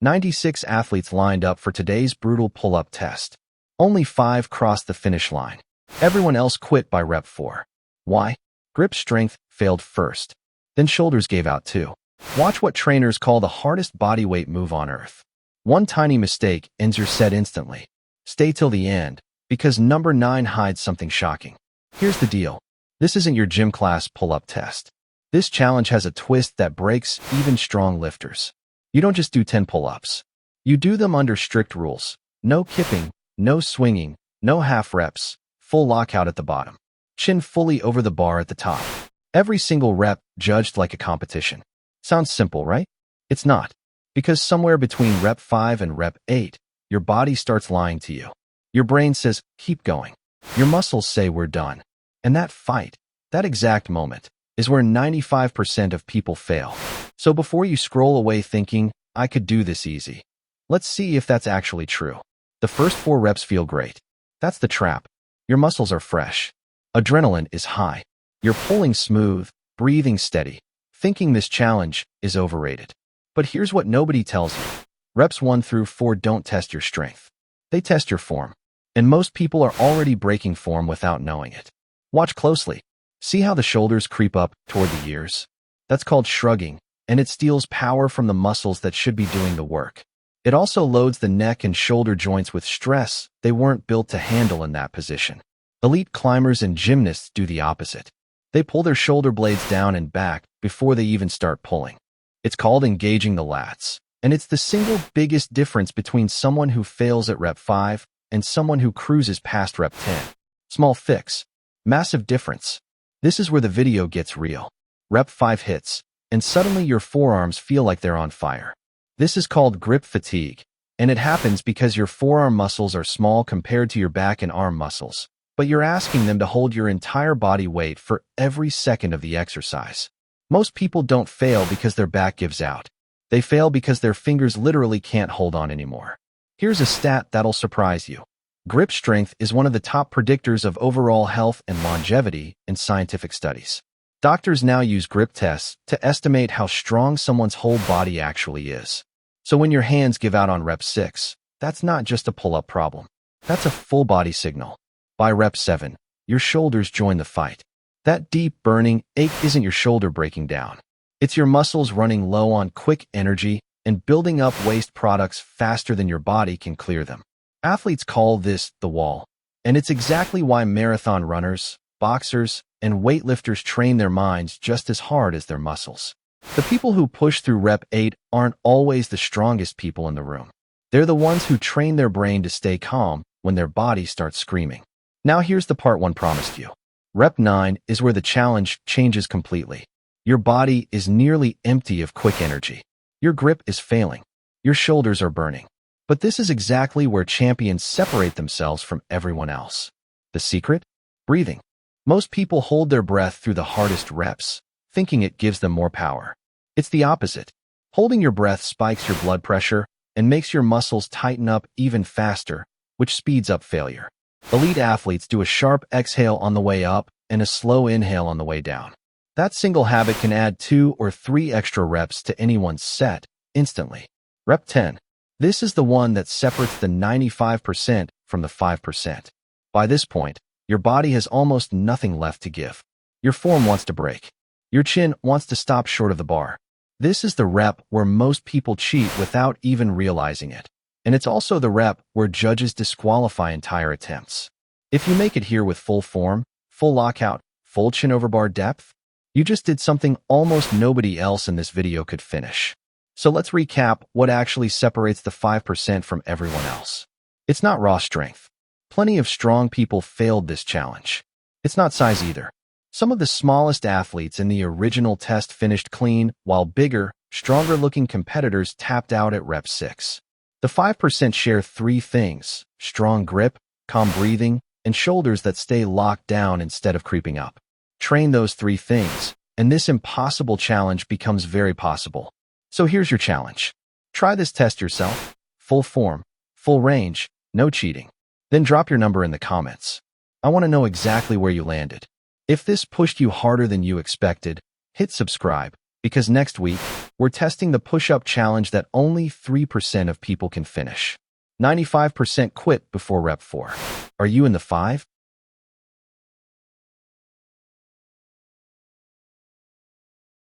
96 athletes lined up for today's brutal pull-up test. Only 5 crossed the finish line. Everyone else quit by rep 4. Why? Grip strength failed first. Then shoulders gave out too. Watch what trainers call the hardest bodyweight move on earth. One tiny mistake ends your set instantly. Stay till the end, because number 9 hides something shocking. Here's the deal. This isn't your gym class pull-up test. This challenge has a twist that breaks even strong lifters. You don't just do 10 pull-ups. You do them under strict rules. No kipping, no swinging, no half reps, full lockout at the bottom. Chin fully over the bar at the top. Every single rep judged like a competition. Sounds simple, right? It's not. Because somewhere between rep 5 and rep 8, your body starts lying to you. Your brain says, keep going. Your muscles say we're done. And that fight, that exact moment, is where 95% of people fail. So before you scroll away thinking, I could do this easy, let's see if that's actually true. The first 4 reps feel great. That's the trap. Your muscles are fresh. Adrenaline is high. You're pulling smooth, breathing steady, thinking this challenge is overrated. But here's what nobody tells you. Reps 1 through 4 don't test your strength. They test your form. And most people are already breaking form without knowing it. Watch closely. See how the shoulders creep up toward the ears? That's called shrugging, and it steals power from the muscles that should be doing the work. It also loads the neck and shoulder joints with stress they weren't built to handle in that position. Elite climbers and gymnasts do the opposite. They pull their shoulder blades down and back before they even start pulling. It's called engaging the lats, and it's the single biggest difference between someone who fails at rep 5 and someone who cruises past rep 10. Small fix. Massive difference. This is where the video gets real. Rep 5 hits, and suddenly your forearms feel like they're on fire. This is called grip fatigue, and it happens because your forearm muscles are small compared to your back and arm muscles, but you're asking them to hold your entire body weight for every second of the exercise. Most people don't fail because their back gives out. They fail because their fingers literally can't hold on anymore. Here's a stat that'll surprise you. Grip strength is one of the top predictors of overall health and longevity in scientific studies. Doctors now use grip tests to estimate how strong someone's whole body actually is. So when your hands give out on rep 6, that's not just a pull-up problem. That's a full body signal. By rep 7, your shoulders join the fight. That deep burning ache isn't your shoulder breaking down. It's your muscles running low on quick energy and building up waste products faster than your body can clear them. Athletes call this the wall, and it's exactly why marathon runners, boxers, and weightlifters train their minds just as hard as their muscles. The people who push through rep 8 aren't always the strongest people in the room. They're the ones who train their brain to stay calm when their body starts screaming. Now here's the part one promised you. Rep 9 is where the challenge changes completely. Your body is nearly empty of quick energy. Your grip is failing. Your shoulders are burning. But this is exactly where champions separate themselves from everyone else. The secret? Breathing. Most people hold their breath through the hardest reps, thinking it gives them more power. It's the opposite. Holding your breath spikes your blood pressure and makes your muscles tighten up even faster, which speeds up failure. Elite athletes do a sharp exhale on the way up and a slow inhale on the way down. That single habit can add 2 or 3 extra reps to anyone's set instantly. Rep 10. This is the one that separates the 95% from the 5%. By this point, your body has almost nothing left to give. Your form wants to break. Your chin wants to stop short of the bar. This is the rep where most people cheat without even realizing it. And it's also the rep where judges disqualify entire attempts. If you make it here with full form, full lockout, full chin over bar depth, you just did something almost nobody else in this video could finish. So let's recap what actually separates the 5% from everyone else. It's not raw strength. Plenty of strong people failed this challenge. It's not size either. Some of the smallest athletes in the original test finished clean, while bigger, stronger-looking competitors tapped out at rep 6. The 5% share 3 things: strong grip, calm breathing, and shoulders that stay locked down instead of creeping up. Train those 3 things, and this impossible challenge becomes very possible. So here's your challenge. Try this test yourself. Full form, full range, no cheating. Then drop your number in the comments. I want to know exactly where you landed. If this pushed you harder than you expected, hit subscribe. Because next week, we're testing the push-up challenge that only 3% of people can finish. 95% quit before rep 4. Are you in the 5?